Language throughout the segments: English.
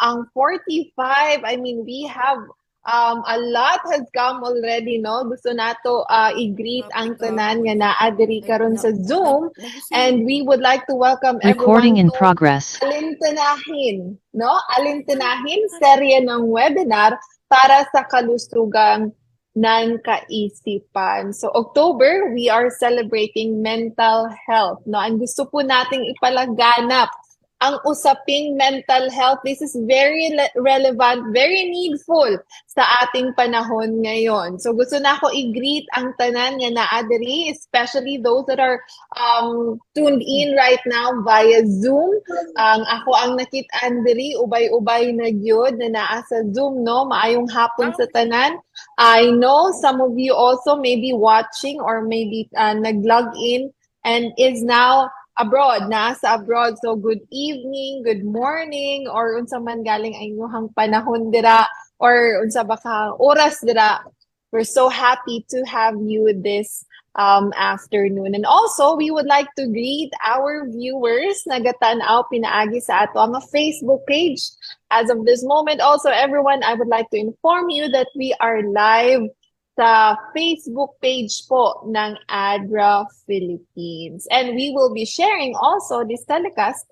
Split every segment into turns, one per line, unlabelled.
ang 45. I mean, we have a lot has come already, no? Gusto nato i-greet ang tanan nga naa diri karon sa Zoom, and we would like to welcome
Recording
everyone
in
to
progress.
Alintanahin, no? Alintanahin, serye ng webinar para sa kalusugan ng kaisipan. So October, we are celebrating mental health, no? Ang gusto po nating ipalaganap ang usaping mental health. This is very relevant, very needful sa ating panahon ngayon. So gusto na ako i-greet ang tanan nga naa diri, especially those that are tuned in right now via Zoom. Ako ang nakit-an diri, ubay-ubay na gyud na naa sa Zoom, no? Maayong hapon sa tanan. I know some of you also may be watching or maybe nag-log in and is now abroad, nasa abroad. So good evening, good morning, or unsa man galing ay inyong panahon dira, or unsa baka oras dira. We're so happy to have you this afternoon. And also, we would like to greet our viewers na gatanaw pinaagi sa ato ang Facebook page. As of this moment, also everyone, I would like to inform you that we are live sa Facebook page po ng ADRA Philippines. And we will be sharing also this telecast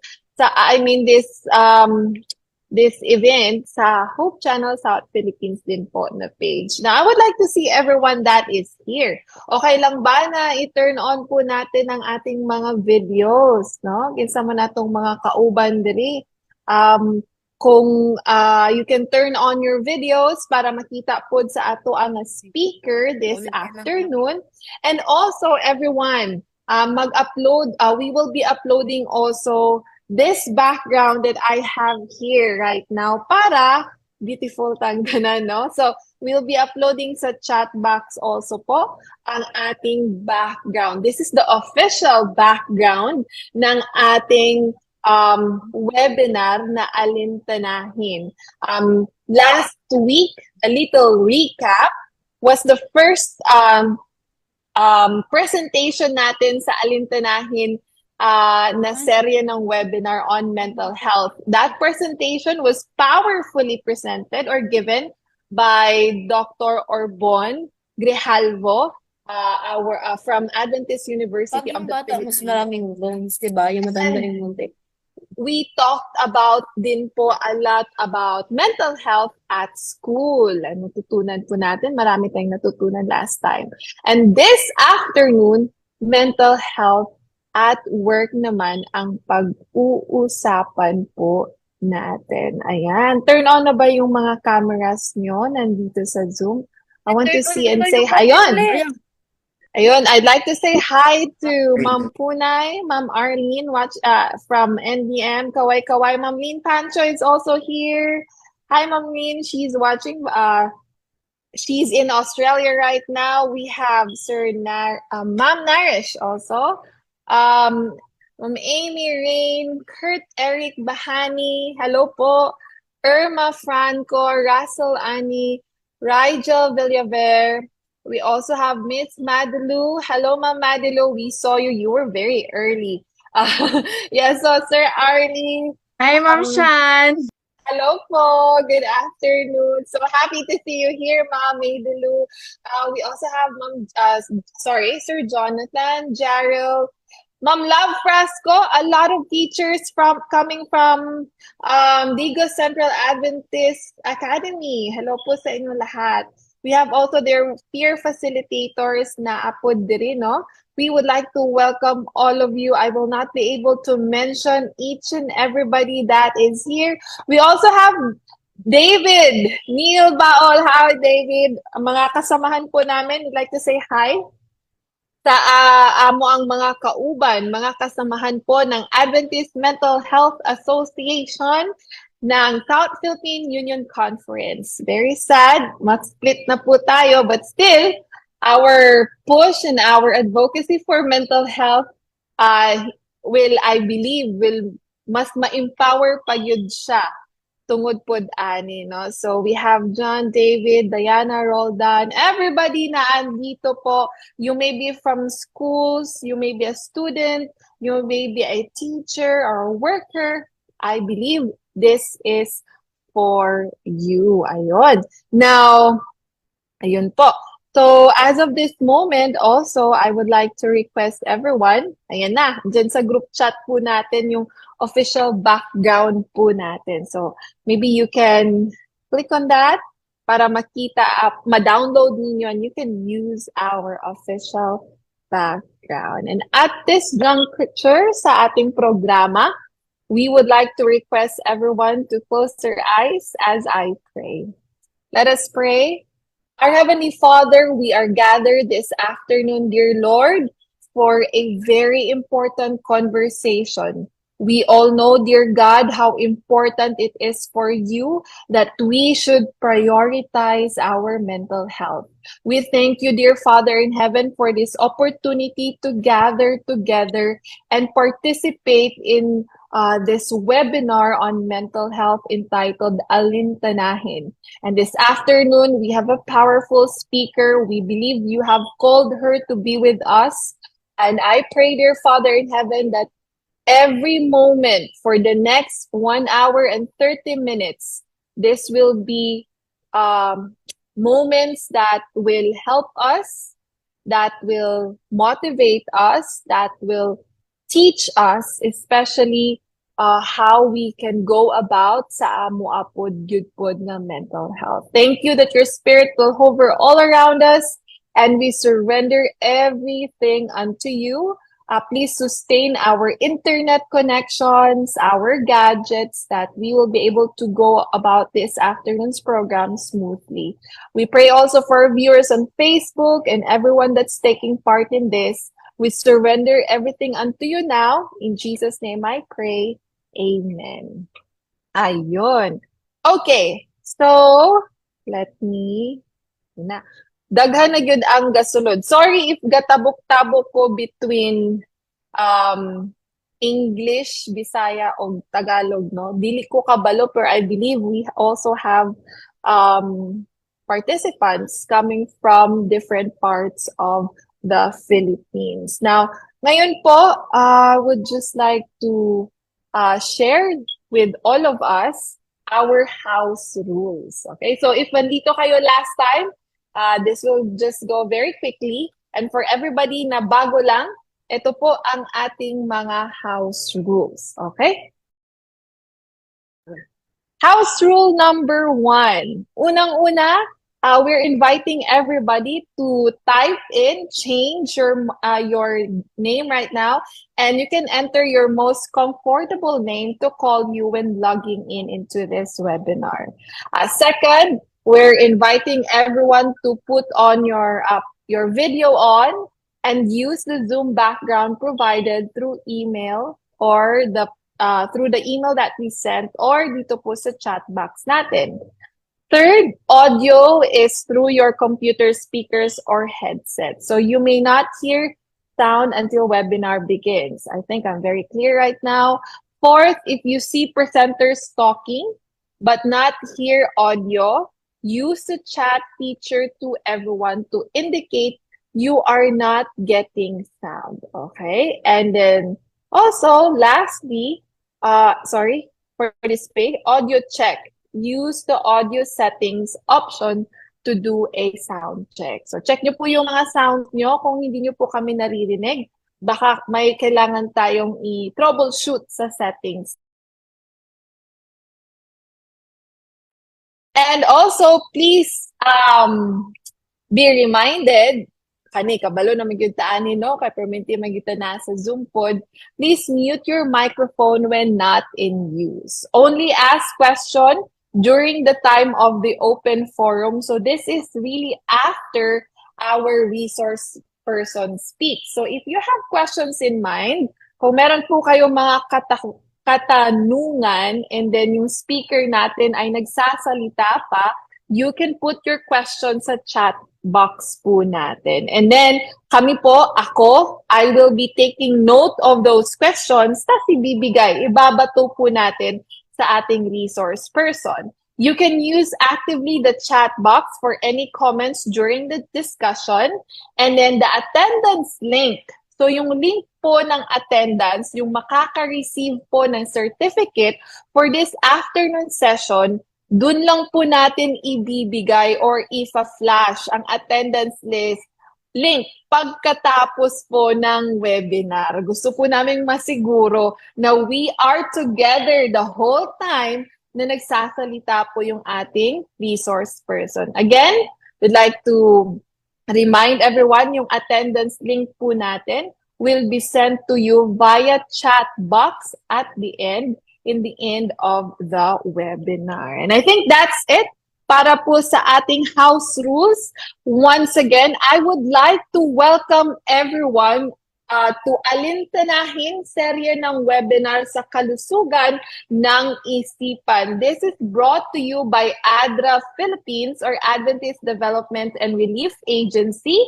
this event sa Hope Channel South Philippines din po na page. Now, I would like to see everyone that is here. Okay lang ba na i-turn on po natin ang ating mga videos, no? Kinsa man natong mga kauban diri. Kung you can turn on your videos para makita po sa ato ang speaker this afternoon. And also everyone, mag-upload, we will be uploading also this background that I have here right now para beautiful tangganan, no? So we'll be uploading sa chat box also po ang ating background. This is the official background ng ating webinar na Alintanahin. Last week, a little recap, was the first presentation natin sa Alintanahin na serye ng webinar on mental health. That presentation was powerfully presented or given by Dr. Orbon Grijalvo, from Adventist University of the Philippines.
Mas maraming loans, diba? Yung matanda yung muntik.
We talked about din po a lot about mental health at school. Natutunan po natin. Marami tayong natutunan last time. And this afternoon, mental health at work naman ang pag-uusapan po natin. Ayan. Turn on na ba yung mga cameras nyo nandito sa Zoom? I want to see and say, ayun! Ayun, I'd like to say hi to Ma'am Punay, Ma'am Arlene, from NDM, Kaway. Ma'am Lynn Pancho is also here. Hi, Ma'am Lynn, she's watching. She's in Australia right now. We have Ma'am Narish also. Ma'am Amy Rain, Kurt Eric Bahani, hello po. Irma Franco, Russell Ani, Rigel Villaver. We also have Miss Madilu. Hello, Ma'am Madilu. We saw you. You were very early. So Sir Arlie.
Hi, Ma'am Shan.
Hello po. Good afternoon. So happy to see you here, Ma'am Madilu. We also have Sir Jonathan, Jarrell, Ma'am Love Frasco. A lot of teachers coming from Digo Central Adventist Academy. Hello po sa inyo lahat. We have also their peer facilitators na apod diri, no? We would like to welcome all of you. I will not be able to mention each and everybody that is here. We also have David Neil Baol. Hi, David. Mga kasamahan po namin, we'd like to say hi sa amo ang mga kauban, mga kasamahan po ng Adventist Mental Health Association ng South Philippine Union Conference. Very sad, mag-split na po tayo, but still, our push and our advocacy for mental health I believe, mas ma-empower pa yun siya tungod pod ani, no? So we have John, David, Diana, Roldan, everybody na andito po. You may be from schools, you may be a student, you may be a teacher or a worker. I believe this is for you. Ayun. Now, ayun po. So, as of this moment, also, I would like to request everyone, ayan na, dyan sa group chat po natin yung official background po natin. So, maybe you can click on that para makita, ma-download ninyo, and you can use our official background. And at this juncture sa ating programa, we would like to request everyone to close their eyes as I pray. Let us pray. Our Heavenly Father, we are gathered this afternoon, dear Lord, for a very important conversation. We all know, dear God, how important it is for you that we should prioritize our mental health. We thank you, dear Father in heaven, for this opportunity to gather together and participate in this webinar on mental health entitled ALINTANAHIN. And this afternoon, we have a powerful speaker. We believe you have called her to be with us. And I pray, dear Father in heaven, that every moment for the next 1 hour and 30 minutes, this will be moments that will help us, that will motivate us, that will teach us, especially how we can go about sa amuapod gyudpod ng mental health. Thank you that your spirit will hover all around us, and we surrender everything unto you. Please sustain our internet connections, our gadgets, that we will be able to go about this afternoon's program smoothly. We pray also for our viewers on Facebook and everyone that's taking part in this. We surrender everything unto you now. In Jesus' name I pray. Amen. Ayun. Okay. So, let me... Na. Daghan na gyud ang gasunod. Sorry if gatabok-tabok ko between English, Bisaya, o Tagalog, no? Dili ko kabalo, pero I believe we also have participants coming from different parts of the Philippines. Now, ngayon po, I would just like to share with all of us our house rules. Okay? So, if nandito kayo last time, this will just go very quickly. And for everybody na bago lang, ito po ang ating mga house rules. Okay? House rule number 1. Unang-una, we're inviting everybody to type in, change your name right now, and you can enter your most comfortable name to call you when logging in into this webinar. Second, we're inviting everyone to put on your video on and use the Zoom background provided through email or through the email that we sent or dito po sa chat box natin. Third, audio is through your computer speakers or headset. So you may not hear sound until webinar begins. I think I'm very clear right now. Fourth, if you see presenters talking but not hear audio, use the chat feature to everyone to indicate you are not getting sound, okay? And then also, lastly, for display, audio check. Use the audio settings option to do a sound check. So check nyo po yung mga sound nyo. Kung hindi nyo po kami naririnig, baka may kailangan tayong i-troubleshoot sa settings. And also, please be reminded, kani kabalo na magyutaanin, no? Kay perminti magyuta na sa Zoom pod, please mute your microphone when not in use. Only ask question during the time of the open forum. So this is really after our resource person speaks. So if you have questions in mind, kung meron po kayong mga katanungan and then yung speaker natin ay nagsasalita pa, you can put your questions sa chat box po natin. And then kami po, I will be taking note of those questions, tapos ibabato po natin sa ating resource person. You can use actively the chat box for any comments during the discussion, and then the attendance link. So yung link po ng attendance, yung makaka-receive po ng certificate for this afternoon session, dun lang po natin ibibigay or ifa-flash ang attendance link pagkatapos po ng webinar. Gusto po namin masiguro na we are together the whole time na nagsasalita po yung ating resource person. Again, we'd like to remind everyone yung attendance link po natin will be sent to you via chat box at the end, in the end of the webinar. And I think that's it para po sa ating house rules. Once again, I would like to welcome everyone to Alintanahin serye ng webinar sa kalusugan ng isipan. This is brought to you by ADRA Philippines or Adventist Development and Relief Agency.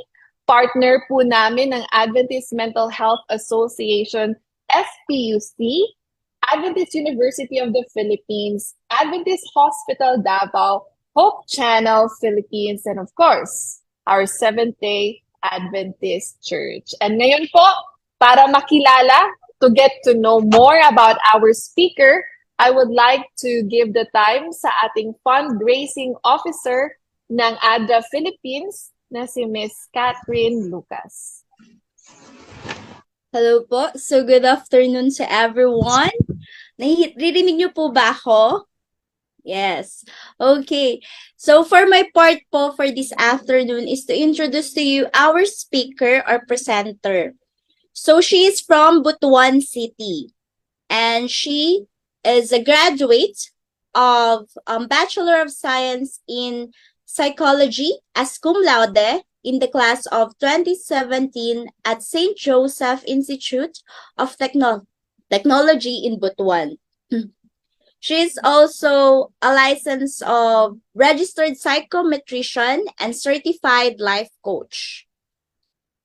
Partner po namin ng Adventist Mental Health Association, SPUC, Adventist University of the Philippines, Adventist Hospital Davao, Hope Channel Philippines, and of course, our Seventh-day Adventist Church. And ngayon po, para makilala, to get to know more about our speaker, I would like to give the time sa ating fundraising officer ng ADRA Philippines na si Miss Catherine Lucas.
Hello po. So, good afternoon sa everyone. Naririnig niyo po ba ako? Yes. Okay. So, for my part po for this afternoon is to introduce to you our speaker or presenter. So, she is from Butuan City. And she is a graduate of Bachelor of Science in Psychology as cum laude in the class of 2017 at St. Joseph Institute of Technology in Butuan. She is also a licensed registered psychometrician and certified life coach.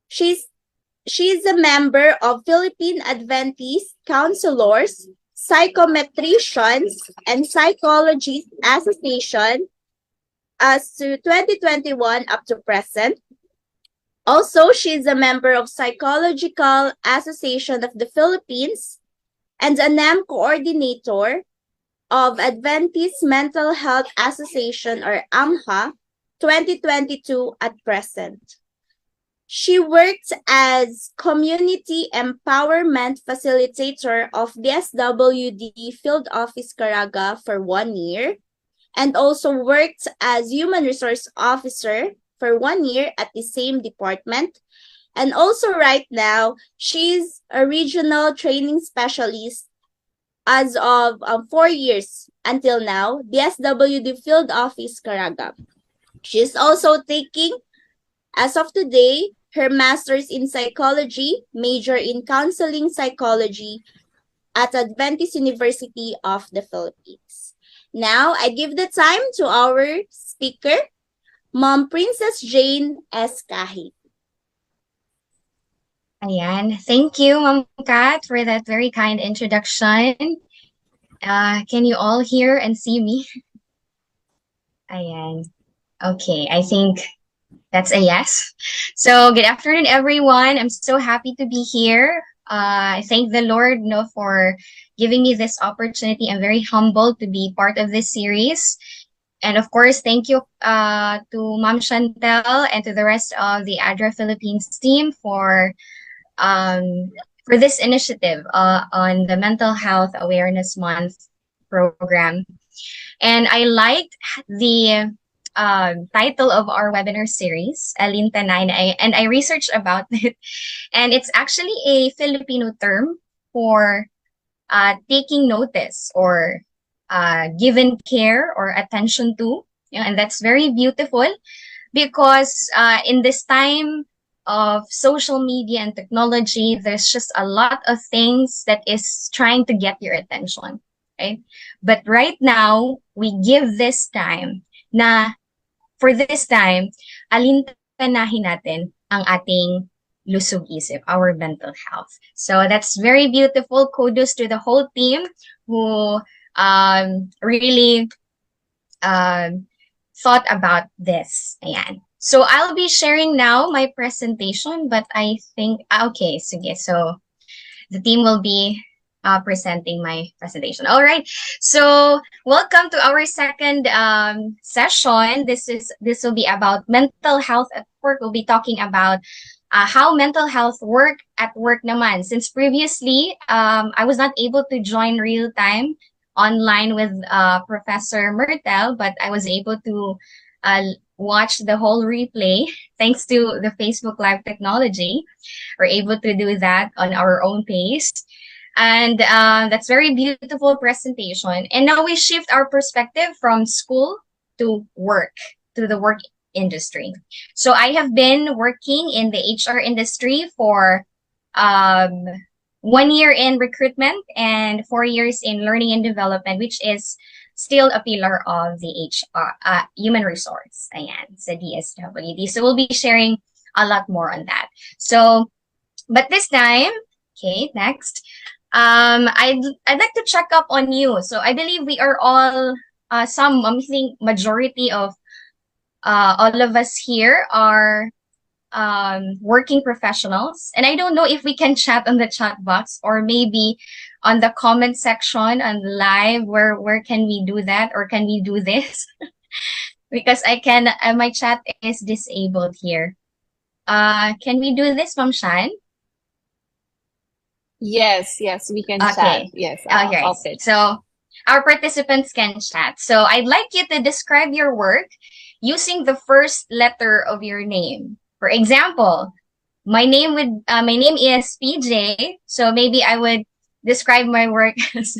She's a member of Philippine Adventist Counselors, Psychometricians, and Psychologists Association as to 2021 up to present. Also, she is a member of Psychological Association of the Philippines and a NAM coordinator of Adventist Mental Health Association or AMHA 2022 at present. She worked as Community Empowerment Facilitator of DSWD Field Office Caraga for 1 year and also worked as Human Resource Officer for 1 year at the same department. And also right now, she's a regional training specialist as of 4 years until now, DSWD Field Office Caraga. She is also taking, as of today, her Master's in Psychology, major in Counseling Psychology at Adventist University of the Philippines. Now, I give the time to our speaker, Ma'am Princess Jane S. Cahig.
Ayan. Thank you, Ma'am Kat, for that very kind introduction. Can you all hear and see me? Ayan. Okay, I think that's a yes. So, good afternoon, everyone. I'm so happy to be here. I thank the Lord for giving me this opportunity. I'm very humbled to be part of this series. And of course, thank you to Ma'am Chantel and to the rest of the ADRA Philippines team for this initiative on the Mental Health Awareness Month program. And I liked the title of our webinar series, ALINTANAHIN, and I researched about it. And it's actually a Filipino term for taking notice or given care or attention to. And that's very beautiful because in this time of social media and technology, there's just a lot of things that is trying to get your attention, right? But right now, we give this time na for this time, alintanahin natin ang ating lusog-isip, our mental health. So that's very beautiful. Kudos to the whole team who really thought about this. Ayan. So I'll be sharing now my presentation, but I think, okay, sige. So the team will be presenting my presentation. All right. So welcome to our second session. This will be about mental health at work. We'll be talking about how mental health work at work naman. Since previously, I was not able to join real time online with Professor Myrtle, but I was able to watch the whole replay thanks to the Facebook Live technology. We're able to do that on our own pace. And that's very beautiful presentation. And now we shift our perspective from school to work, to the work industry. So I have been working in the HR industry for 1 year in recruitment and 4 years in learning and development, which is still a pillar of the HR, human resource, ayan, sa DSWD. So we'll be sharing a lot more on that. So, but this time, okay, next, I'd like to check up on you. So I believe we are all, I think majority of all of us here are working professionals. And I don't know if we can chat on the chat box or maybe on the comment section on live, where can we do that, or can we do this? Because my chat is disabled here. Can we do this, Ma'am Shan?
Yes, we can
Okay.
chat. Yes.
Okay. So our participants can chat. So I'd like you to describe your work using the first letter of your name. For example, my name is PJ. So maybe I would describe my work as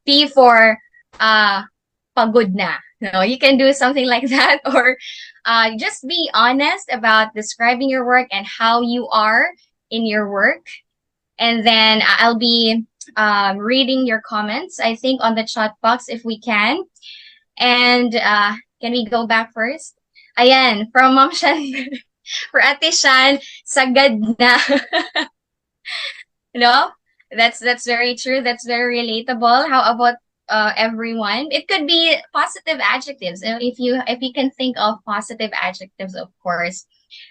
P for pagod na. No, you can do something like that, or just be honest about describing your work and how you are in your work. And then I'll be reading your comments, I think, on the chat box if we can. And can we go back first? Ayan, from Ma'am Shan, for Ate Shan, sagad na. No? That's very true. That's very relatable. How about everyone? It could be positive adjectives. If you can think of positive adjectives, of course,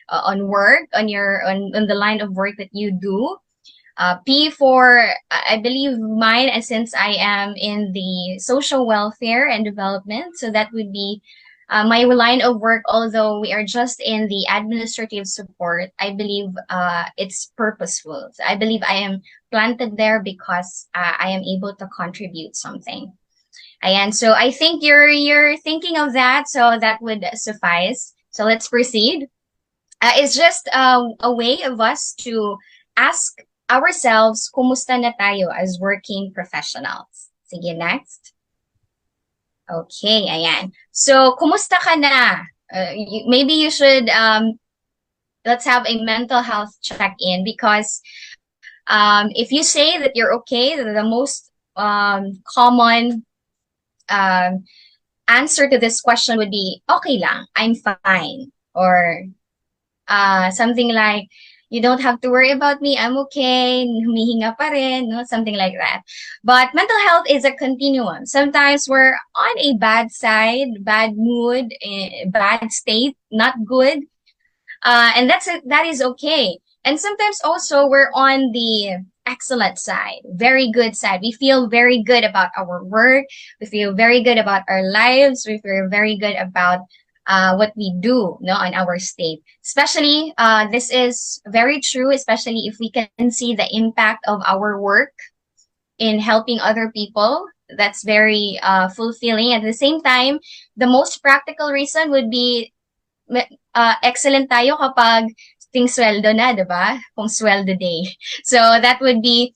on work, on the line of work that you do. P for, I believe mine, since I am in the social welfare and development, so that would be my line of work. Although we are just in the administrative support, I believe it's purposeful. So I believe I am planted there because I am able to contribute something. And so I think you're thinking of that, so that would suffice. So let's proceed. It's just a way of us to ask ourselves, kumusta na tayo as working professionals? Sige, next. Okay, ayan. So, kumusta ka na? Maybe you should, let's have a mental health check-in, because if you say that you're okay, the most common answer to this question would be, okay lang, I'm fine. Or something like, you don't have to worry about me, I'm okay, humihinga pa rin, no? Something like that. But mental health is a continuum. Sometimes we're on a bad side, bad mood, bad state, not good. And that is okay. And sometimes also we're on the excellent side, very good side. We feel very good about our work. We feel very good about our lives. We feel very good about what we do, no, on our state. Especially, this is very true, especially if we can see the impact of our work in helping other people. That's very fulfilling. At the same time, the most practical reason would be excellent tayo kapag ting sweldo na, diba? Kung sweldo day. So that would be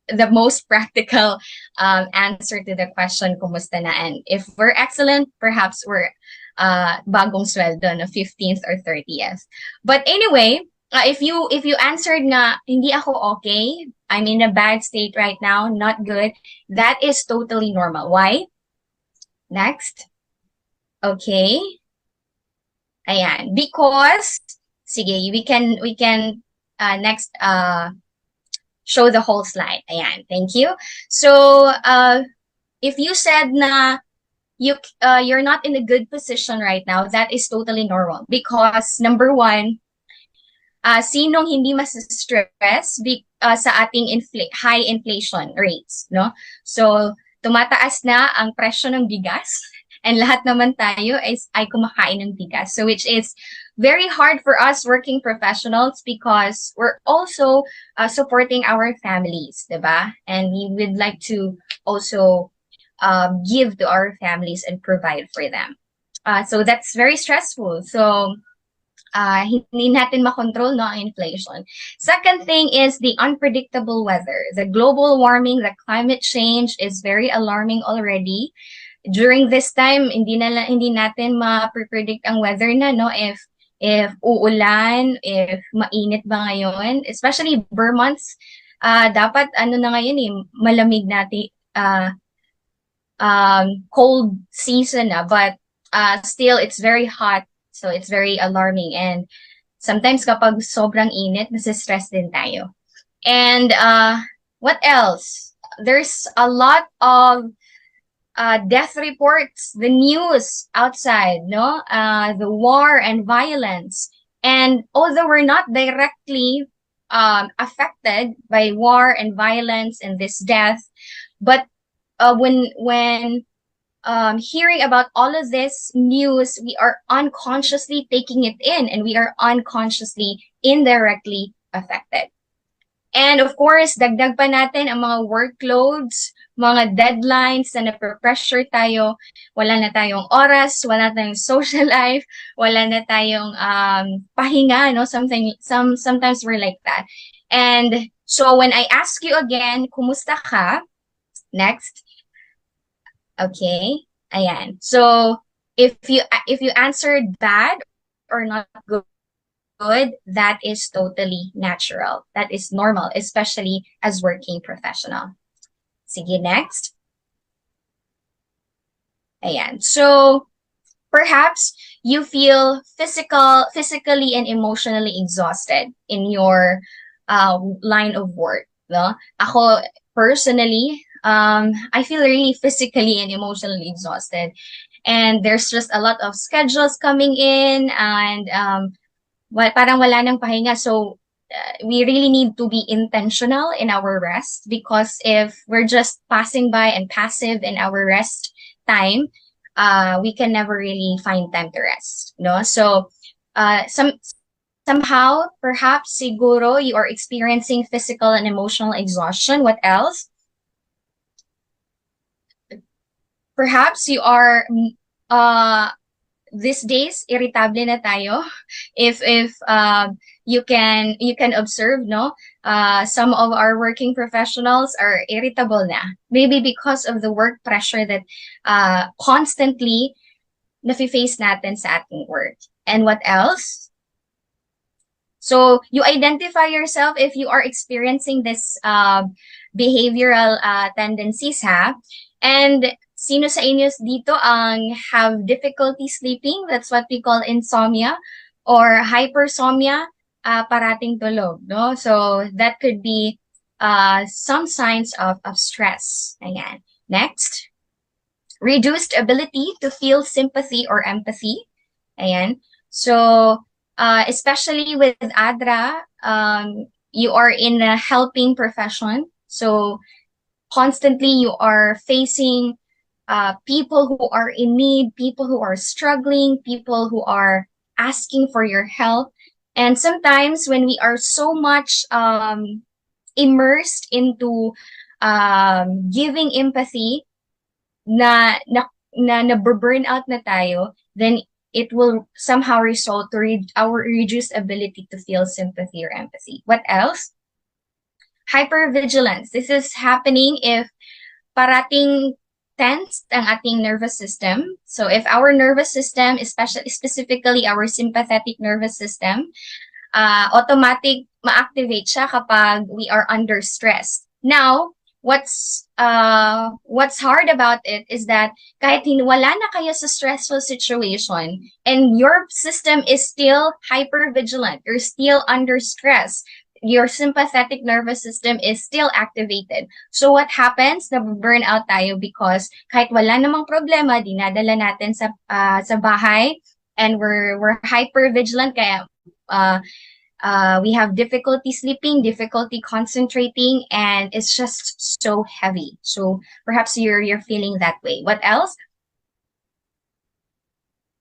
the most practical answer to the question, kumusta na? And if we're excellent, perhaps we're bagong sweldo na 15th or 30th. But anyway, if you answered na hindi ako okay, I'm in a bad state right now, not good, that is totally normal. Why? Next. Okay. Ayan. Because, sige, we can next show the whole slide. Ayan. Thank you. So, if you said na you're not in a good position right now, that is totally normal. Because number one, sinong hindi mas-stress sa ating high inflation rates, no? So, tumataas na ang presyo ng bigas and lahat naman tayo ay kumakain ng bigas. So, which is very hard for us working professionals because we're also supporting our families, diba? And we would like to also give to our families and provide for them. So that's very stressful. So hindi natin makontrol no ang inflation. Second thing is the unpredictable weather. The global warming, the climate change is very alarming already. During this time, hindi natin ma-predict ang weather na, no? If uulan, if mainit ba ngayon, especially burr months, dapat ano na ngayon malamig natin, cold season na, but still it's very hot, so it's very alarming, and sometimes kapag sobrang init, nasistress din tayo. And what else? There's a lot of death reports, the news outside, no? The war and violence. And although we're not directly affected by war and violence and this death, but when hearing about all of this news, we are unconsciously taking it in, and we are unconsciously indirectly affected. And of course, dagdag pa natin ang mga workloads, mga deadlines na nape-pressure tayo, wala na tayong oras, wala na tayong social life, wala na tayong pahinga, no? Sometimes we're like that. And so when I ask you again, kumusta ka? Next. Okay, ayan. So if you answered bad or not good, that is totally natural. That is normal, especially as working professional. Sige, next. Ayan. So perhaps you feel physically and emotionally exhausted in your line of work. No? Ako personally, I feel really physically and emotionally exhausted, and there's just a lot of schedules coming in, and parang wala nang pahinga. So we really need to be intentional in our rest, because if we're just passing by and passive in our rest time, we can never really find time to rest, no? So somehow, perhaps, siguro, you are experiencing physical and emotional exhaustion. What else? Perhaps you are these days irritable na tayo. If you can observe, no, some of our working professionals are irritable na, maybe because of the work pressure that constantly nafi-face natin sa ating work. And what else? So you identify yourself if you are experiencing this behavioral tendencies, ha? And sino sa inyo dito ang have difficulty sleeping? That's what we call insomnia or hypersomnia, parating tulog, no? So that could be some signs of stress. Ayan. Next. Reduced ability to feel sympathy or empathy. Ayan. So especially with ADRA, you are in a helping profession. So constantly you are facing people who are in need, people who are struggling, people who are asking for your help. And sometimes when we are so much immersed into giving empathy, na burn out na tayo, then it will somehow result to our reduced ability to feel sympathy or empathy. What else? Hypervigilance. This is happening if parating tense ang ating nervous system. So if our nervous system, specifically our sympathetic nervous system, automatic ma-activate siya kapag we are under stress. Now, what's hard about it is that kahit wala na kayo sa stressful situation and your system is still hypervigilant, you're still under stress, your sympathetic nervous system is still activated. So what happens? Na-burn out tayo because kahit wala namang problema, dinadala natin sa bahay, and we're hyper vigilant, kaya We have difficulty sleeping, difficulty concentrating, and it's just so heavy. So perhaps you're feeling that way. What else?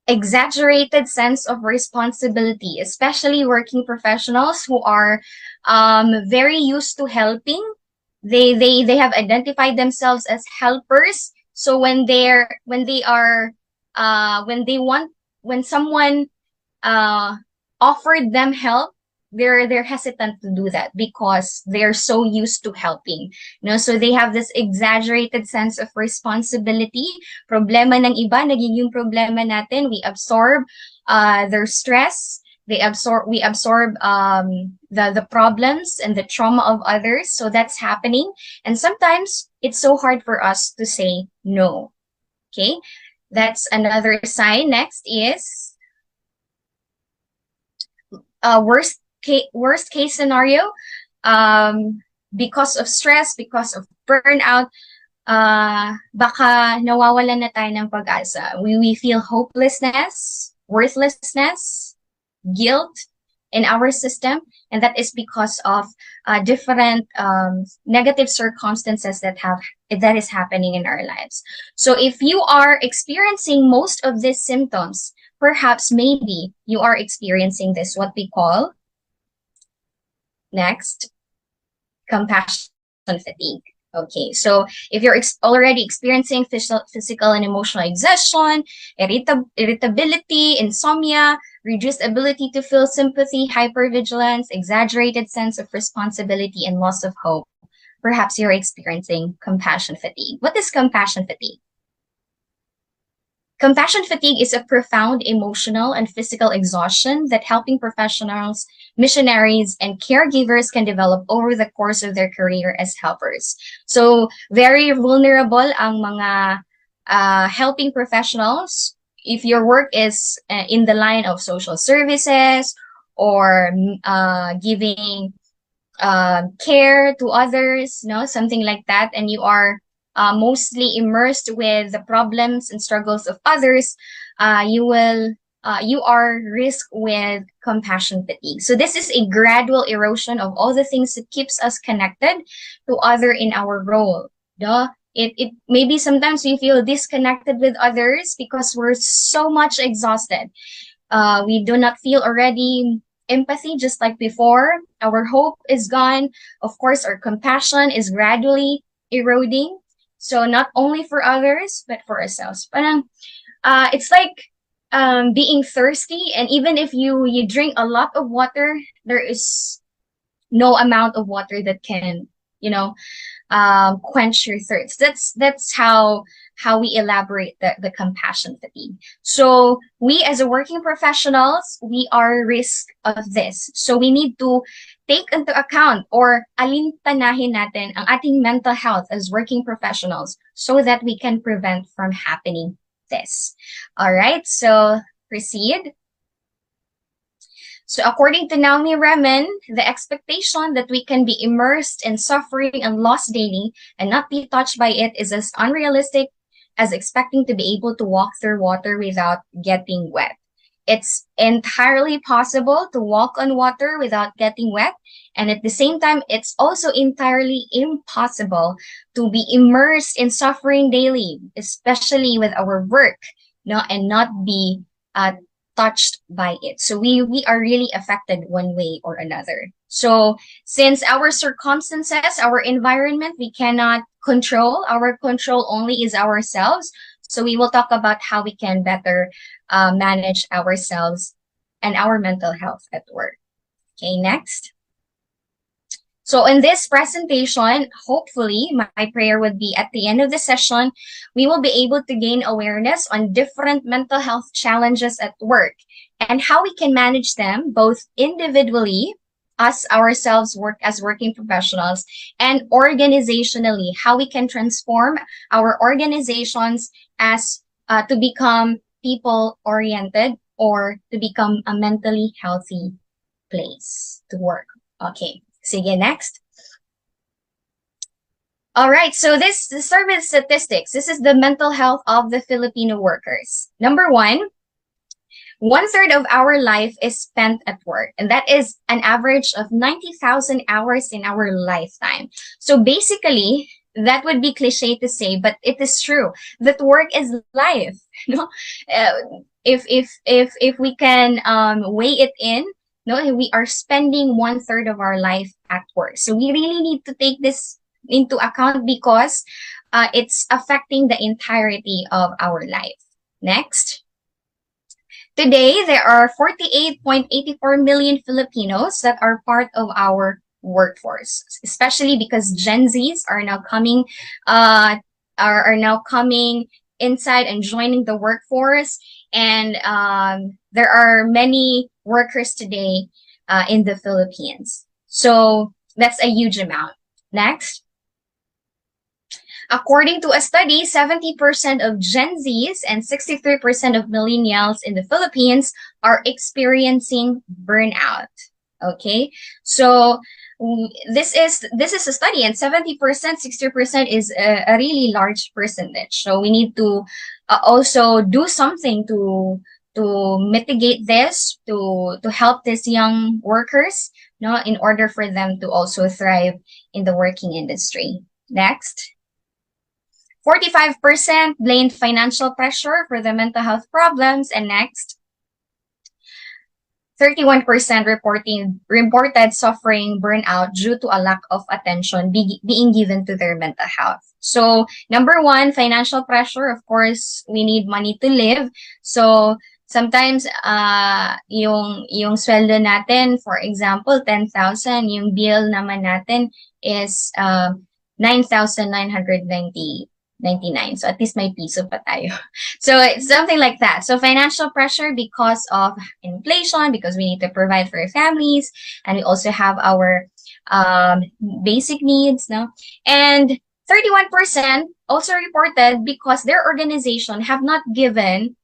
Exaggerated sense of responsibility, especially working professionals who are very used to helping. They have identified themselves as helpers. So when someone offered them help, they're hesitant to do that because they're so used to helping. So they have this exaggerated sense of responsibility. Problema ng iba nagiging problema natin. We absorb their stress. We absorb the problems and the trauma of others. So that's happening. And sometimes it's so hard for us to say no. Okay, that's another sign. Next is worst case scenario. Because of stress, because of burnout, baka nawawalan na tayo ng pag-asa. We feel hopelessness, worthlessness, guilt in our system, and that is because of different negative circumstances that is happening in our lives. So if you are experiencing most of these symptoms, perhaps maybe you are experiencing this, what we call next, compassion fatigue. Okay, so if you're already experiencing physical and emotional exhaustion, irritability, insomnia, reduced ability to feel sympathy, hypervigilance, exaggerated sense of responsibility, and loss of hope, perhaps you're experiencing compassion fatigue. What is compassion fatigue? Compassion fatigue is a profound emotional and physical exhaustion that helping professionals, missionaries, and caregivers can develop over the course of their career as helpers. So very vulnerable ang mga helping professionals. If your work is in the line of social services or giving care to others, something like that, and you are mostly immersed with the problems and struggles of others, you are risk with compassion fatigue. So this is a gradual erosion of all the things that keeps us connected to other in our role. It maybe sometimes we feel disconnected with others because we're so much exhausted. We do not feel already empathy just like before. Our hope is gone. Of course, our compassion is gradually eroding. So not only for others, but for ourselves. Parang, it's like being thirsty, and even if you drink a lot of water, there is no amount of water that can, quench your thirst. That's how we elaborate the compassion fatigue. So we as a working professionals, we are risk of this. So we need to take into account or alintanahin natin ang ating mental health as working professionals so that we can prevent from happening this. All right, so proceed. So according to Naomi Remen, the expectation that we can be immersed in suffering and loss daily and not be touched by it is as unrealistic as expecting to be able to walk through water without getting wet. It's entirely possible to walk on water without getting wet. And at the same time, it's also entirely impossible to be immersed in suffering daily, especially with our work, and not be touched by it. So we are really affected one way or another. So since our circumstances, our environment, we cannot control, our control only is ourselves. So we will talk about how we can better manage ourselves and our mental health at work. Okay, next. So in this presentation, hopefully, my prayer would be at the end of the session, we will be able to gain awareness on different mental health challenges at work and how we can manage them both individually, us ourselves work as working professionals, and organizationally, how we can transform our organizations as to become people-oriented or to become a mentally healthy place to work. Okay. Sige, next. All right, so the survey statistics. This is the mental health of the Filipino workers. Number one, 1/3 of our life is spent at work, and that is an average of 90,000 hours in our lifetime. So basically, that would be cliche to say, but it is true that work is life. No, if we can weigh it in, no, we are spending 1/3 of our life at work. So we really need to take this into account because it's affecting the entirety of our life. Next. Today, there are 48.84 million Filipinos that are part of our workforce, especially because Gen Zs are now coming, are now coming inside and joining the workforce, and there are many workers today in the Philippines. So that's a huge amount. Next. According to a study, 70% of Gen Zs and 63% of millennials in the Philippines are experiencing burnout. Okay, so this is a study, and 70%, 60% is a really large percentage. So we need to also do something to mitigate this, to help these young workers, no, in order for them to also thrive in the working industry. Next. 45% blamed financial pressure for the mental health problems. And next, 31% reported suffering burnout due to a lack of attention being given to their mental health. So, number one, financial pressure. Of course, we need money to live. So, sometimes, yung sweldo natin, for example, 10,000, yung bill naman natin is 9,999. So at least may piso pa tayo. So it's something like that. So financial pressure because of inflation, because we need to provide for our families, and we also have our basic needs, no? And 31% also reported because their organization have not given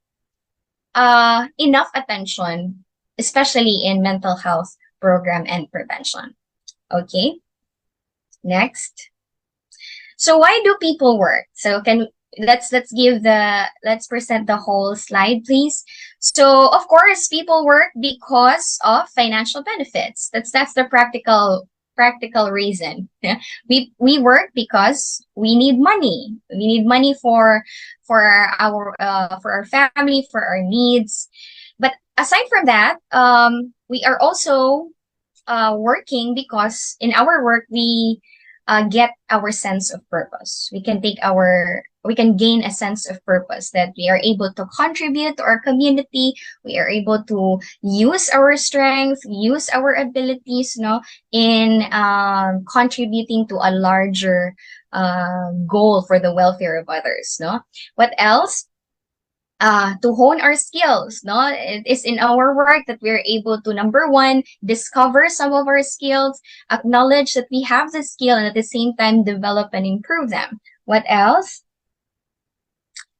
enough attention, especially in mental health program and prevention. Okay, next. So why do people work? So let's present the whole slide, please. So of course, people work because of financial benefits. That's the practical reason. We work because we need money. We need money for our family, for our needs. But aside from that, we are also working because in our work we get our sense of purpose. We can gain a sense of purpose that we are able to contribute to our community. We are able to use our strength, use our abilities, no, in contributing to a larger goal for the welfare of others, no. What else? To hone our skills, no? It is in our work that we're able to, number one, discover some of our skills, acknowledge that we have the skill, and at the same time develop and improve them. What else?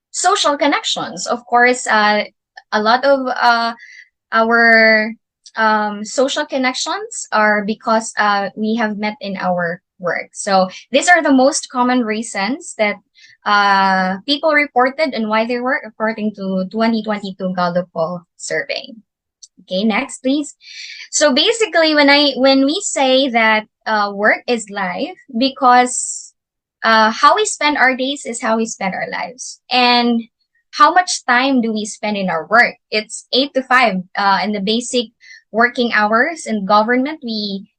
Social connections. Of course, a lot of our social connections are because we have met in our work. So these are the most common reasons that people reported and why they work according to 2022 Gallup poll survey. Okay, next please. So basically, when we say that work is life, because how we spend our days is how we spend our lives. And how much time do we spend in our work? It's 8 to 5 in the basic working hours. In government, we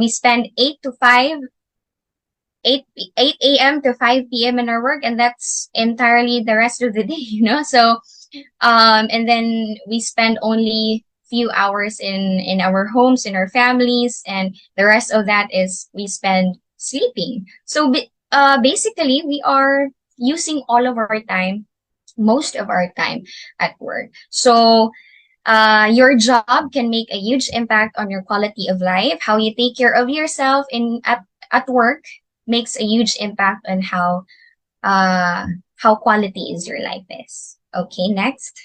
spend 8 a.m. to 5 p.m. in our work, and that's entirely the rest of the day, you know. So and then we spend only few hours in our homes, in our families, and the rest of that is we spend sleeping. So basically we are using all of our time, most of our time at work. So your job can make a huge impact on your quality of life. How you take care of yourself at work makes a huge impact on how quality is your life is. Okay, next.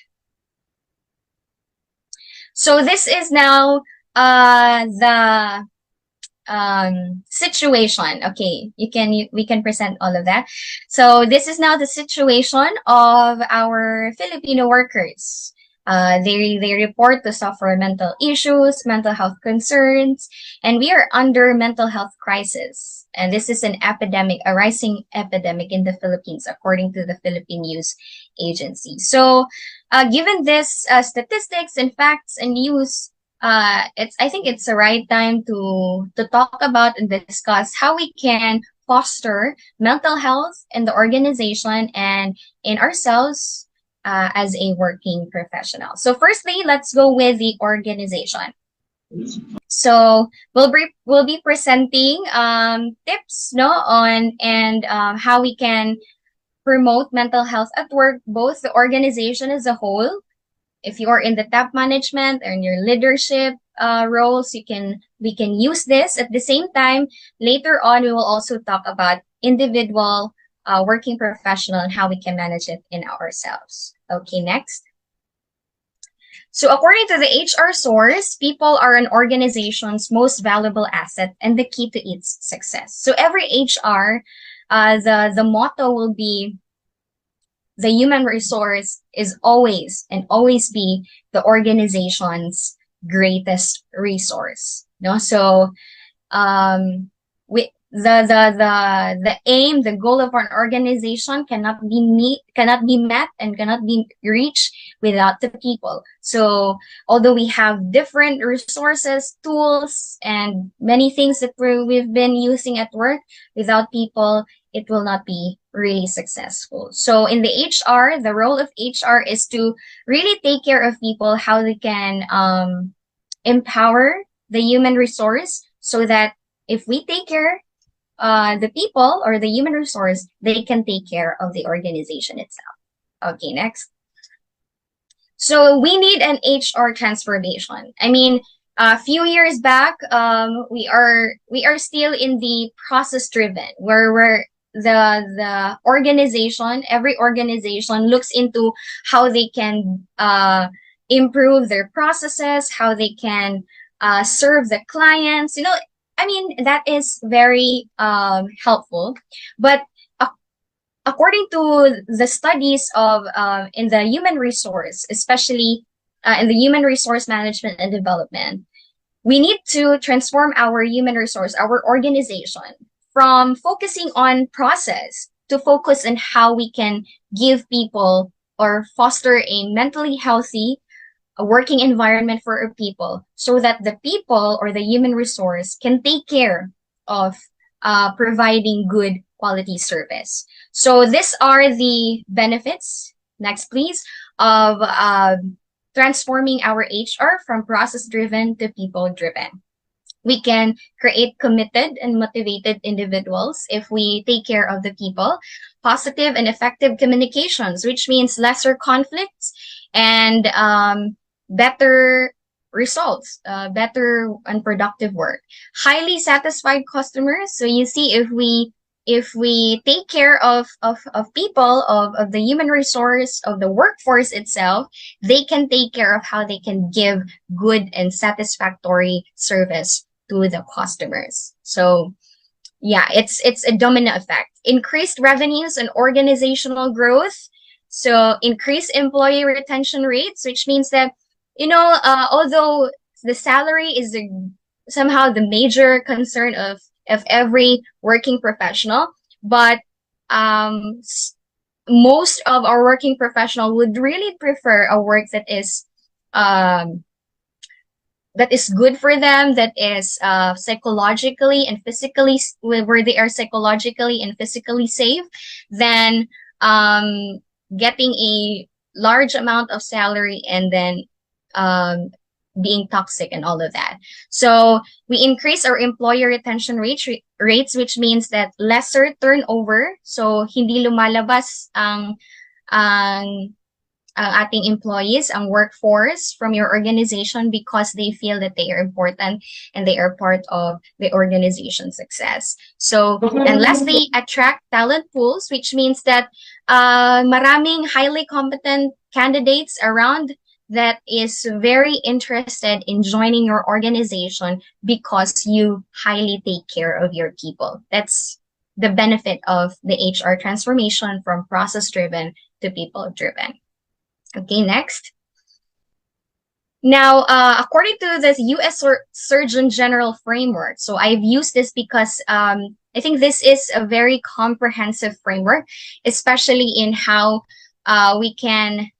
So this is now the situation. Okay, we can present all of that. So this is now the situation of our Filipino workers. They report to suffer mental issues, mental health concerns, and we are under mental health crisis. And this is an epidemic, a rising epidemic in the Philippines, according to the Philippine News Agency. So, given this statistics and facts and news, I think it's the right time to talk about and discuss how we can foster mental health in the organization and in ourselves as a working professional. So firstly, let's go with the organization. So we'll be presenting tips on and how we can promote mental health at work, both the organization as a whole. If you're in the top management or in your leadership roles, we can use this. At the same time, later on, we will also talk about individual working professional and how we can manage it in ourselves. Okay, next. So according to the HR source, people are an organization's most valuable asset and the key to its success. So every HR, the motto will be, the human resource is always and always be the organization's greatest resource. No, so the aim, the goal of an organization cannot be met and cannot be reached without the people. So although we have different resources, tools, and many things that we've been using at work, without people, it will not be really successful. So in the HR, the role of HR is to really take care of people, how they can empower the human resource, so that if we take care the people or the human resource, they can take care of the organization itself. Okay, next. So we need an HR transformation. I mean, a few years back, we are still in the process driven, where the organization, every organization looks into how they can improve their processes, how they can serve the clients. You know, I mean, that is very helpful. But according to the studies of in the human resource, especially in the human resource management and development, we need to transform our human resource, our organization, from focusing on process to focus on how we can give people or foster a mentally healthy working environment for our people, so that the people or the human resource can take care of providing good quality service. So these are the benefits, next please, of transforming our HR from process-driven to people-driven. We can create committed and motivated individuals if we take care of the people. Positive and effective communications, which means lesser conflicts and better results, better and productive work. Highly satisfied customers. So you see, if we take care of people, of the human resource, of the workforce itself, they can take care of how they can give good and satisfactory service to the customers. So yeah, it's a domino effect. Increased revenues and organizational growth. So increased employee retention rates, which means that, you know, although the salary is somehow the major concern of every working professional, but most of our working professional would really prefer a work that is good for them, that is psychologically and physically, where they are psychologically and physically safe, than getting a large amount of salary and then being toxic and all of that. So we increase our employee retention rates, which means that lesser turnover. So hindi lumalabas ang ating employees, ang workforce from your organization, because they feel that they are important and they are part of the organization's success. So, and lastly, attract talent pools, which means that maraming highly competent candidates around that is very interested in joining your organization because you highly take care of your people. That's the benefit of the HR transformation from process-driven to people-driven. Okay, next. Now, according to the U.S. Surgeon General framework, so I've used this because I think this is a very comprehensive framework, especially in how we can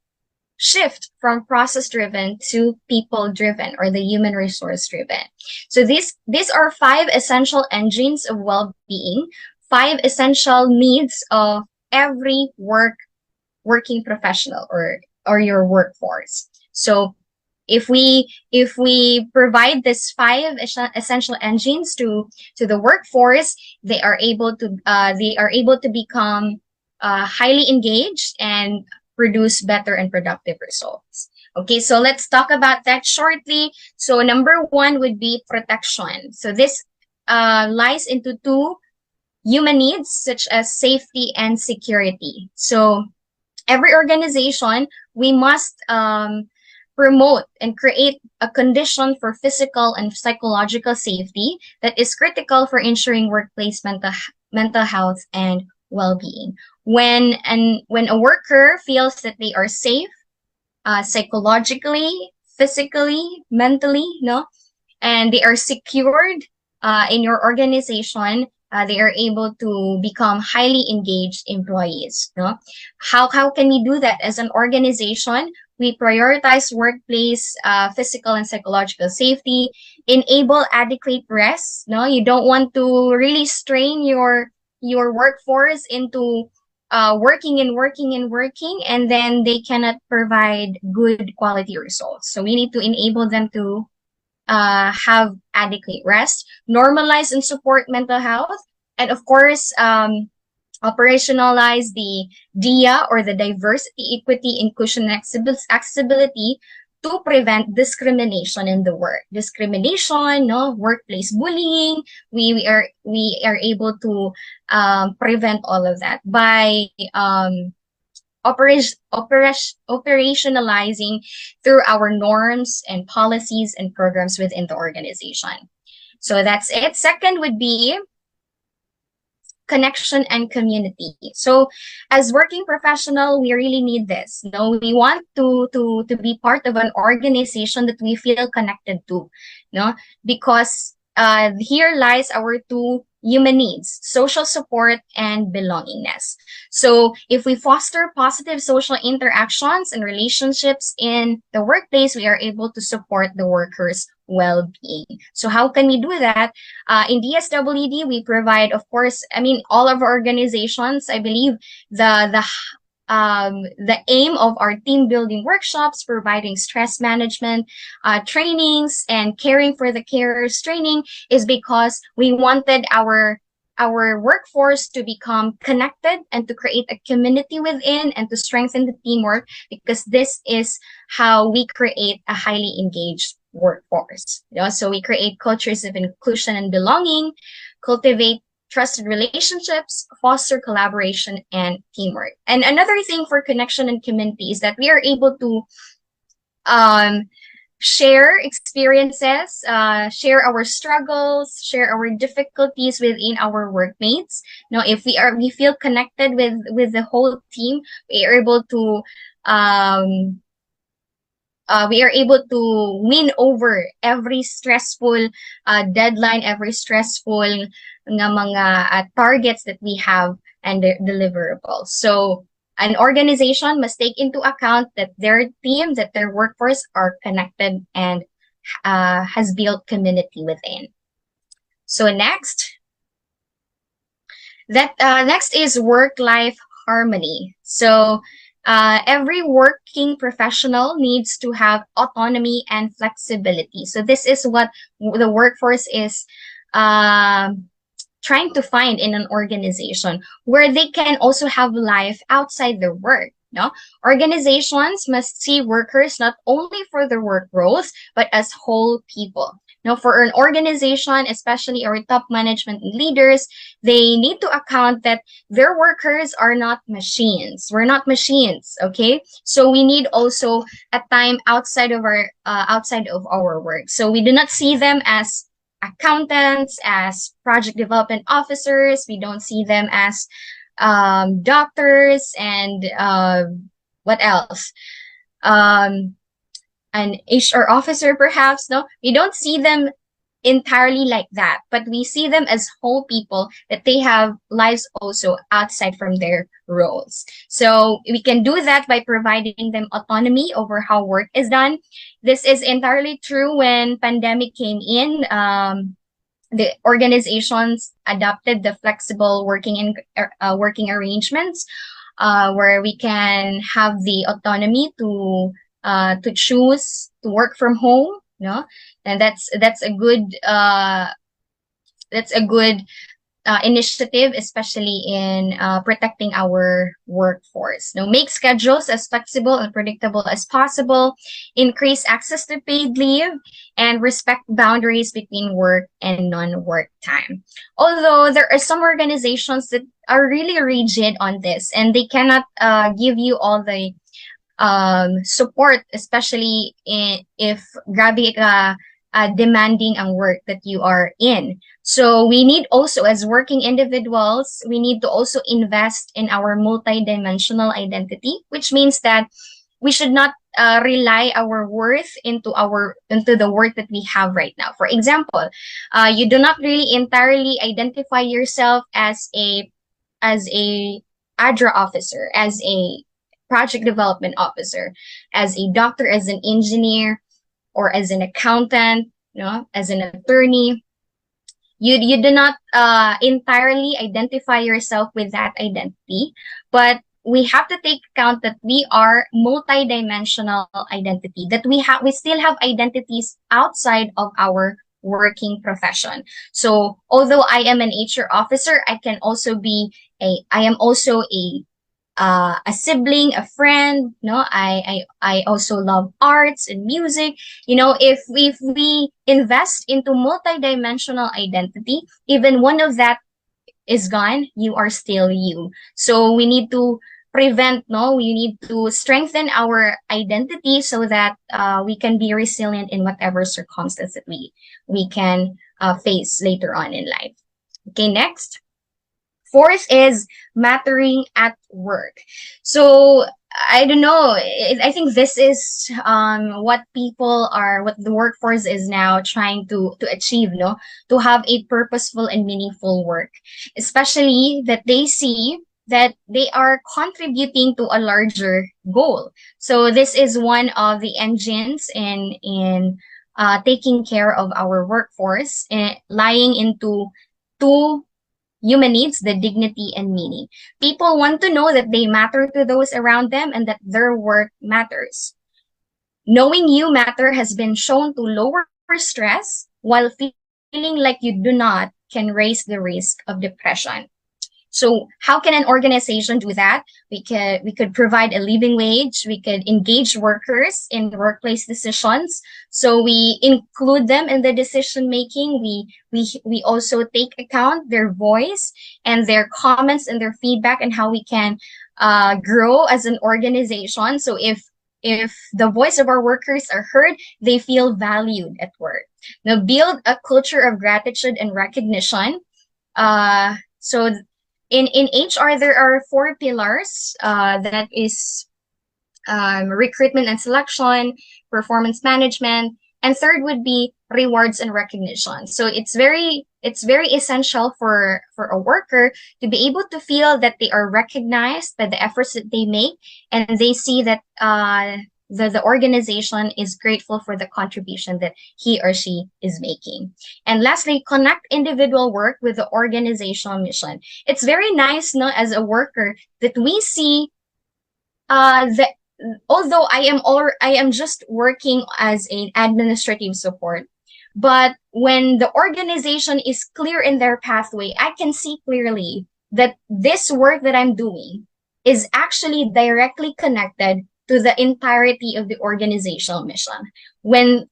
shift from process-driven to people-driven, or the human resource-driven. So these are 5 essential engines of well-being, 5 essential needs of every working professional or your workforce. So if we provide these 5 essential engines to the workforce, they are able to become highly engaged and produce better and productive results. Okay, so let's talk about that shortly. So number 1 would be protection. So this lies into 2 human needs, such as safety and security. So every organization, we must promote and create a condition for physical and psychological safety that is critical for ensuring workplace mental health and well-being. When a worker feels that they are safe, psychologically, physically, mentally, no, and they are secured in your organization, they are able to become highly engaged employees. No, how can we do that as an organization? We prioritize workplace physical and psychological safety, enable adequate rest. No, you don't want to really strain your workforce into working, and then they cannot provide good quality results. So we need to enable them to have adequate rest, normalize and support mental health, and of course, operationalize the DIA, or the diversity, equity, inclusion, and accessibility, to prevent discrimination in the work. Discrimination, no, workplace bullying. We are able to prevent all of that by operationalizing through our norms and policies and programs within the organization. So that's it. Second would be connection and community. So as working professional, we really need this. No, we want to be part of an organization that we feel connected to, no, because here lies our 2 human needs: social support and belongingness. So if we foster positive social interactions and relationships in the workplace, we are able to support the workers' well-being. So how can we do that? In DSWD, we provide, of course, I mean, all of our organizations, I believe the aim of our team building workshops, providing stress management trainings, and caring for the carers training, is because we wanted our workforce to become connected and to create a community within and to strengthen the teamwork, because this is how we create a highly engaged workforce. You know, so we create cultures of inclusion and belonging, cultivate trusted relationships, foster collaboration and teamwork. And another thing for connection and community is that we are able to share experiences, share our struggles, share our difficulties within our workmates. Now, if we feel connected with the whole team, we are able to win over every stressful deadline, every stressful nga mga targets that we have and deliverables. So an organization must take into account that their team, that their workforce are connected and has built community within. So next is work-life harmony. So every working professional needs to have autonomy and flexibility. So this is what the workforce is trying to find in an organization, where they can also have life outside their work. No? Organizations must see workers not only for their work roles, but as whole people. Now, for an organization, especially our top management leaders, they need to account that their workers are not machines. We're not machines, okay? So we need also a time outside of our work. So we do not see them as accountants, as project development officers. We don't see them as doctors and what else? an HR officer, perhaps, no, we don't see them entirely like that, but we see them as whole people, that they have lives also outside from their roles. So we can do that by providing them autonomy over how work is done. This is entirely true when pandemic came in. The organizations adopted the flexible working arrangements, where we can have the autonomy to choose to work from home, no, and that's a good initiative, especially in protecting our workforce. Now, make schedules as flexible and predictable as possible, increase access to paid leave, and respect boundaries between work and non-work time. Although there are some organizations that are really rigid on this, and they cannot give you all the support, especially if grabe ka demanding ang work that you are in. So we need also, as working individuals, we need to also invest in our multidimensional identity, which means that we should not rely our worth into the work that we have right now. For example, you do not really entirely identify yourself as a ADRA officer, as a project development officer, as a doctor, as an engineer, or as an accountant, as an attorney. You do not entirely identify yourself with that identity, but we have to take account that we are multidimensional identity, that we still have identities outside of our working profession. So although I am an HR officer, I am also a sibling, a friend, I also love arts and music. If we invest into multidimensional identity, even one of that is gone, you are still you. So we need to we need to strengthen our identity so that we can be resilient in whatever circumstance that we can face later on in life. Okay, next. Fourth is mattering at work. So I don't know. I think this is what the workforce is now trying to achieve, to have a purposeful and meaningful work, especially that they see that they are contributing to a larger goal. So this is one of the engines in taking care of our workforce, lying into two human needs, the dignity and meaning. People want to know that they matter to those around them and that their work matters. Knowing you matter has been shown to lower stress, while feeling like you do not can raise the risk of depression. So how can an organization do that? We could provide a living wage. We could engage workers in workplace decisions. So we include them in the decision making. We also take account their voice and their comments and their feedback, and how we can grow as an organization. So if the voice of our workers are heard, they feel valued at work. Now, build a culture of gratitude and recognition. So in HR, there are 4 pillars. That is recruitment and selection, performance management, and third would be rewards and recognition. So it's very essential for a worker to be able to feel that they are recognized by the efforts that they make, and they see that the organization is grateful for the contribution that he or she is making. And lastly, connect individual work with the organizational mission. It's very nice, as a worker, that we see that although I am just working as an administrative support, but when the organization is clear in their pathway, I can see clearly that this work that I'm doing is actually directly connected to the entirety of the organizational mission. When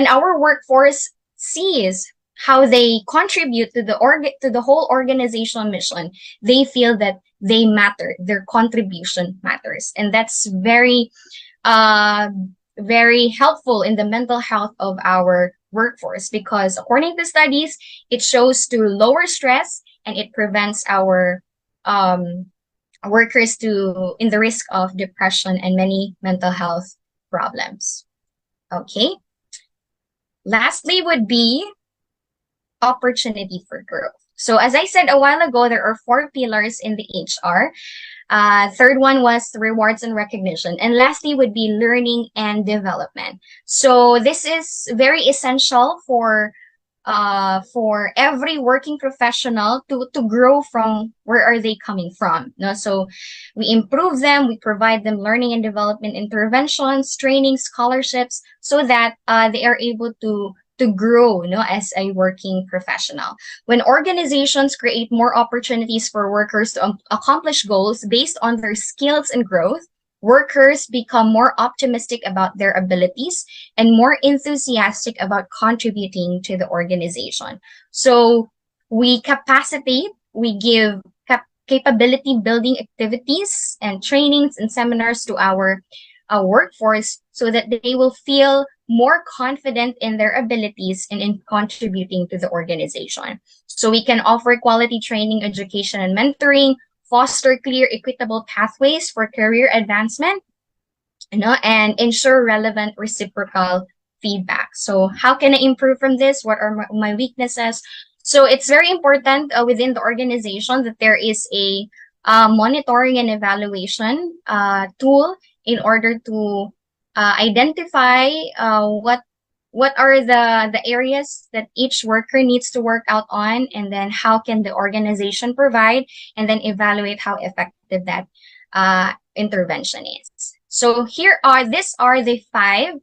our workforce sees how they contribute to the whole organizational mission, they feel that they matter, their contribution matters. And that's very very helpful in the mental health of our workforce, because according to studies, it shows to lower stress and it prevents our workers in the risk of depression and many mental health problems. Okay. Lastly would be opportunity for growth. So as I said a while ago, there are 4 pillars in the HR. Third one was rewards and recognition. And lastly would be learning and development. So this is very essential for every working professional to grow from where are they coming from. No? So we improve them, we provide them learning and development interventions, training, scholarships, so that they are able to grow, as a working professional. When organizations create more opportunities for workers to accomplish goals based on their skills and growth, workers become more optimistic about their abilities and more enthusiastic about contributing to the organization. So we capacitate, we give capability building activities and trainings and seminars to our workforce so that they will feel more confident in their abilities and in contributing to the organization. So we can offer quality training, education, and mentoring, foster clear, equitable pathways for career advancement, and ensure relevant reciprocal feedback. So how can I improve from this? What are my weaknesses? So it's very important within the organization that there is a monitoring and evaluation tool in order to identify what are the areas that each worker needs to work out on, and then how can the organization provide, and then evaluate how effective that intervention is. So these are the 5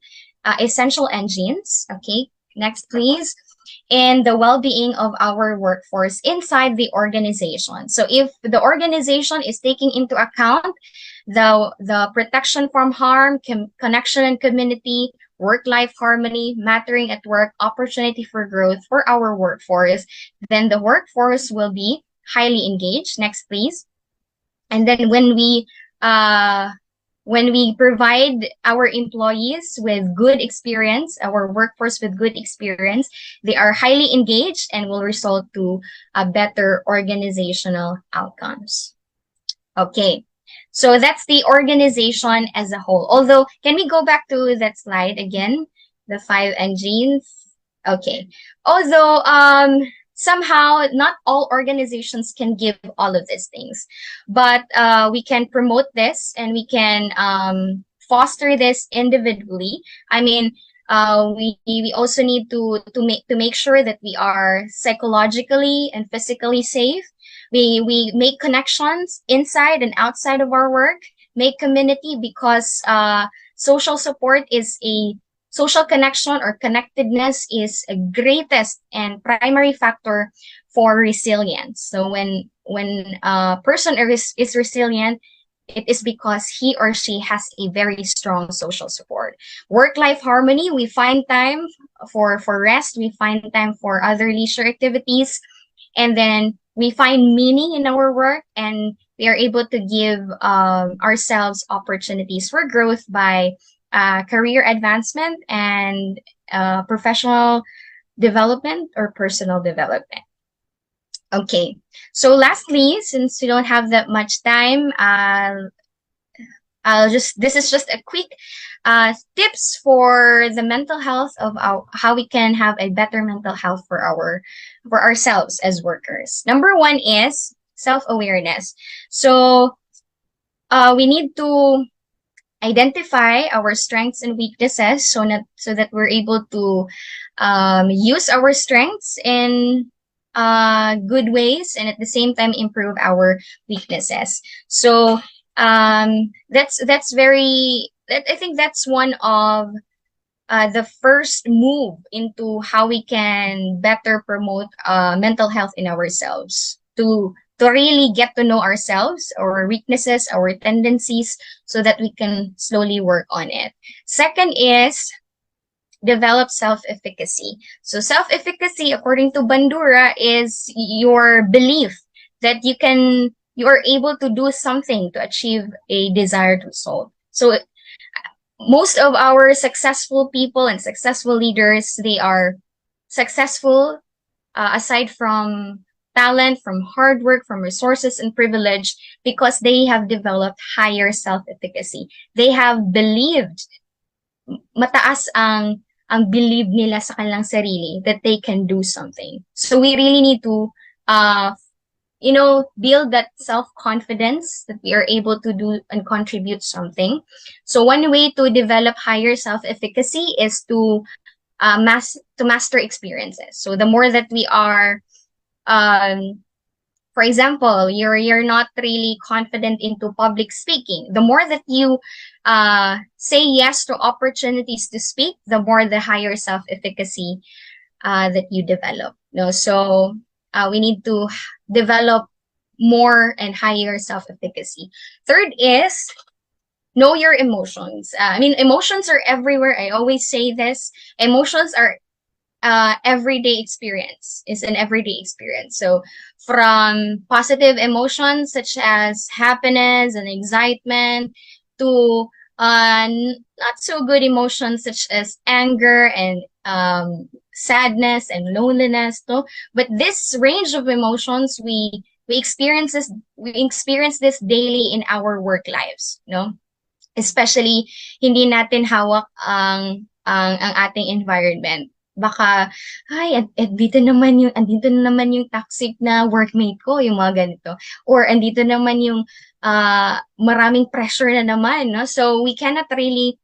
essential engines. Okay, next please. And the well-being of our workforce inside the organization. So if the organization is taking into account the protection from harm, connection and community, work-life harmony, mattering at work, opportunity for growth for our workforce, then the workforce will be highly engaged. Next, please. And then when we provide our employees with good experience, our workforce with good experience, they are highly engaged and will result to better organizational outcomes. Okay. So that's the organization as a whole. Although, can we go back to that slide again? The 5 engines. Okay. Although, somehow not all organizations can give all of these things, but we can promote this and we can foster this individually. I mean, we also need to make sure that we are psychologically and physically safe. We make connections inside and outside of our work, make community, because social support is a social connection, or connectedness is a greatest and primary factor for resilience. So when a person is resilient, it is because he or she has a very strong social support. Work-life harmony, we find time for rest, we find time for other leisure activities, and then we find meaning in our work, and we are able to give ourselves opportunities for growth by career advancement and professional development or personal development. Okay, so lastly, since we don't have that much time, this is just a quick tips for the mental health of how we can have a better mental health for ourselves as workers. Number 1 is self-awareness. So we need to identify our strengths and weaknesses so that we're able to use our strengths in good ways, and at the same time improve our weaknesses. So I think that's one of the first move into how we can better promote mental health in ourselves, to really get to know ourselves, our weaknesses, our tendencies, so that we can slowly work on it. Second is develop self-efficacy. So self-efficacy, according to Bandura, is your belief that you are able to do something to achieve a desired result. So most of our successful people and successful leaders, they are successful aside from talent, from hard work, from resources and privilege, because they have developed higher self-efficacy. They have believed mataas ang believe nila sa kanilang sarili that they can do something. So we really need to build that self-confidence that we are able to do and contribute something. So one way to develop higher self-efficacy is to master experiences. So the more that we are, for example, you're not really confident into public speaking, the more that you say yes to opportunities to speak, the more the higher self-efficacy that you develop. So we need to develop more and higher self-efficacy. Third is know your emotions. Emotions are everywhere. I always say this. Emotions are everyday experience. It's an everyday experience. So from positive emotions such as happiness and excitement to not so good emotions such as anger and sadness and loneliness. But this range of emotions we experience this daily in our work lives, especially hindi natin hawak ang ating environment. Baka andito naman yung toxic na workmate ko, yung mga ganito, or andito naman yung maraming pressure na naman, so we cannot really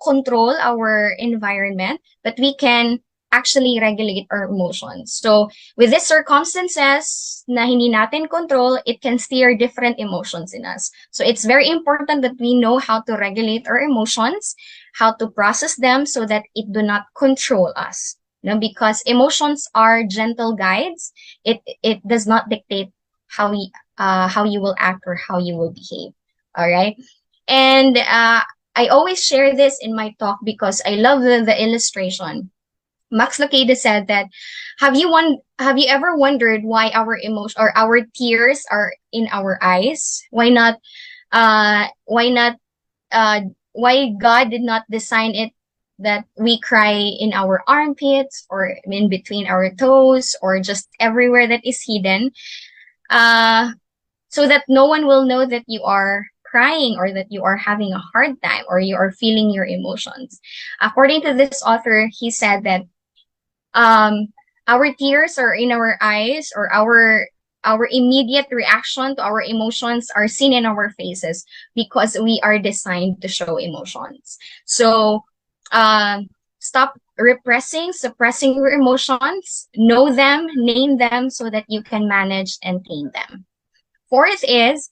control our environment, but we can actually regulate our emotions. So with these circumstances na hindi natin control, it can steer different emotions in us. So it's very important that we know how to regulate our emotions, how to process them so that it do not control us. Because emotions are gentle guides. It does not dictate how you will act or how you will behave. All right. And I always share this in my talk because I love the illustration. Max Lucado said that, have you ever wondered why our emotion or our tears are in our eyes? Why God did not design it that we cry in our armpits or in between our toes or just everywhere that is hidden, so that no one will know that you are crying or that you are having a hard time or you are feeling your emotions. According to this author, he said that our tears are in our eyes, or our immediate reaction to our emotions are seen in our faces because we are designed to show emotions. So stop suppressing your emotions, know them, name them so that you can manage and tame them. Fourth is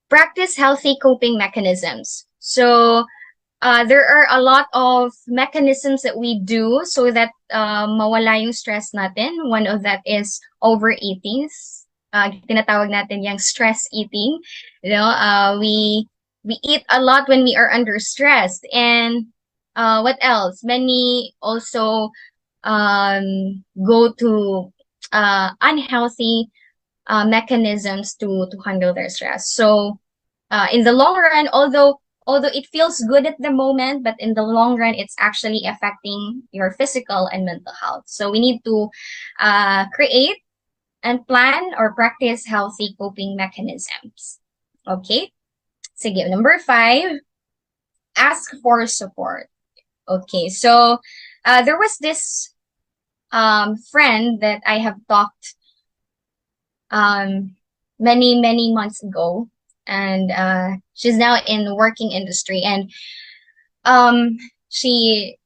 practice healthy coping mechanisms. So there are a lot of mechanisms that we do so that mawala yung stress natin. One of that is overeating. Tinatawag natin yung stress eating. We eat a lot when we are under stress. And what else? Many also go to unhealthy mechanisms to handle their stress. So in the long run, although it feels good at the moment, but in the long run, it's actually affecting your physical and mental health. So we need to create and plan or practice healthy coping mechanisms. Okay. Sige, number 5, ask for support. Okay, so there was this friend that I have talked many months ago, and she's now in the working industry, and she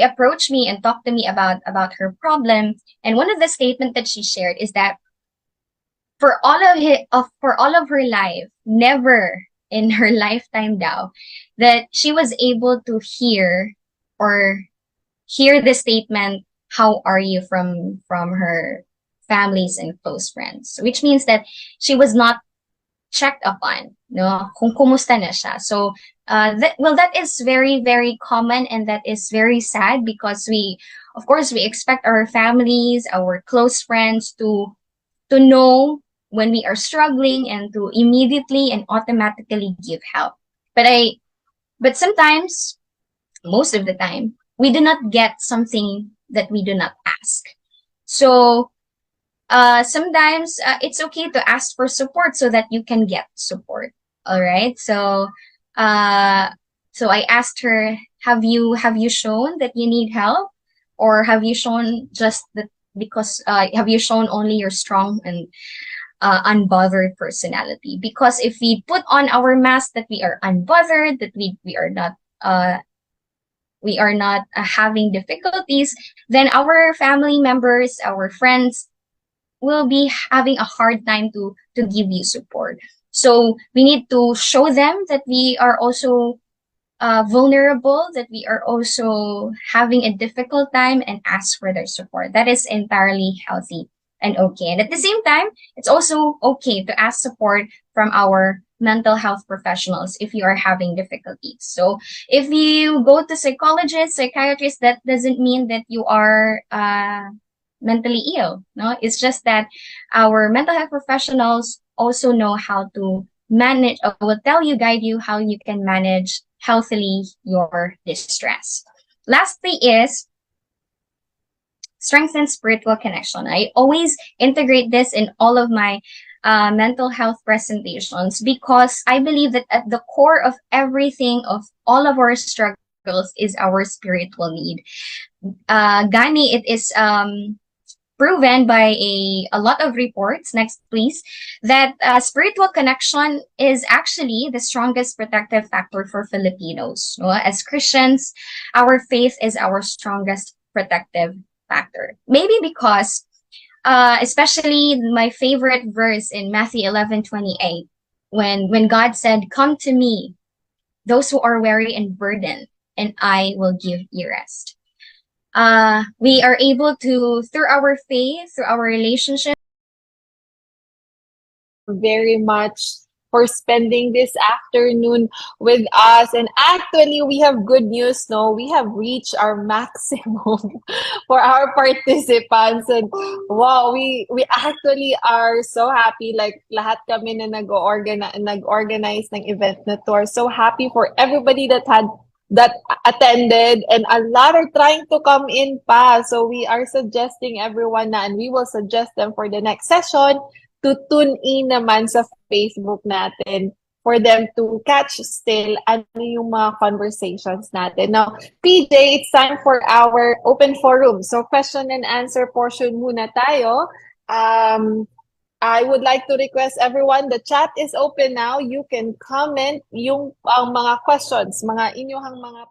approached me and talked to me about her problem. And one of the statements that she shared is that for all of her life, never in her lifetime daw, that she was able to hear the statement, "How are you?" from her families and close friends, which means that she was not checked upon, kung kumusta na siya. So that is very, very common, and that is very sad, because we expect our families, our close friends to know when we are struggling and to immediately and automatically give help. But sometimes, most of the time, we do not get something that we do not ask. So sometimes it's okay to ask for support so that you can get support. All right. So So I asked her, have you shown that you need help, or have you shown just that because have you shown only your strong and unbothered personality? Because if we put on our mask that we are unbothered, that we are not having difficulties, then our family members, our friends will be having a hard time to give you support. So we need to show them that we are also vulnerable, that we are also having a difficult time, and ask for their support. That is entirely healthy and okay. And at the same time, it's also okay to ask support from our mental health professionals if you are having difficulties. So if you go to psychologists, psychiatrists, that doesn't mean that you are mentally ill. No, it's just that our mental health professionals also know how to manage, or will guide you how you can manage healthily your distress. Lastly is strengthen spiritual connection. I always integrate this in all of my mental health presentations, because I believe that at the core of everything, of all of our struggles, is our spiritual need. Gani, it is proven by a lot of reports, next please, that spiritual connection is actually the strongest protective factor for Filipinos. No? As Christians, our faith is our strongest protective factor. Maybe because, especially my favorite verse in Matthew 11:28, when God said, "Come to me, those who are weary and burdened, and I will give you rest." We are able to, through our faith, through our relationship,
very much for spending this afternoon with us. And actually, we have good news, no? We have reached our maximum for our participants. And wow, we actually are so happy. Like, lahat kami na nag-organize ng event na to are so happy for everybody that attended, and a lot are trying to come in pa. So we are suggesting everyone na, and we will suggest them for the next session, to tune in naman sa Facebook natin for them to catch still ano yung mga conversations natin. Now, PJ, it's time for our open forum. So question and answer portion muna tayo. I would like to request everyone, the chat is open now. You can comment yung mga questions, mga inyong mga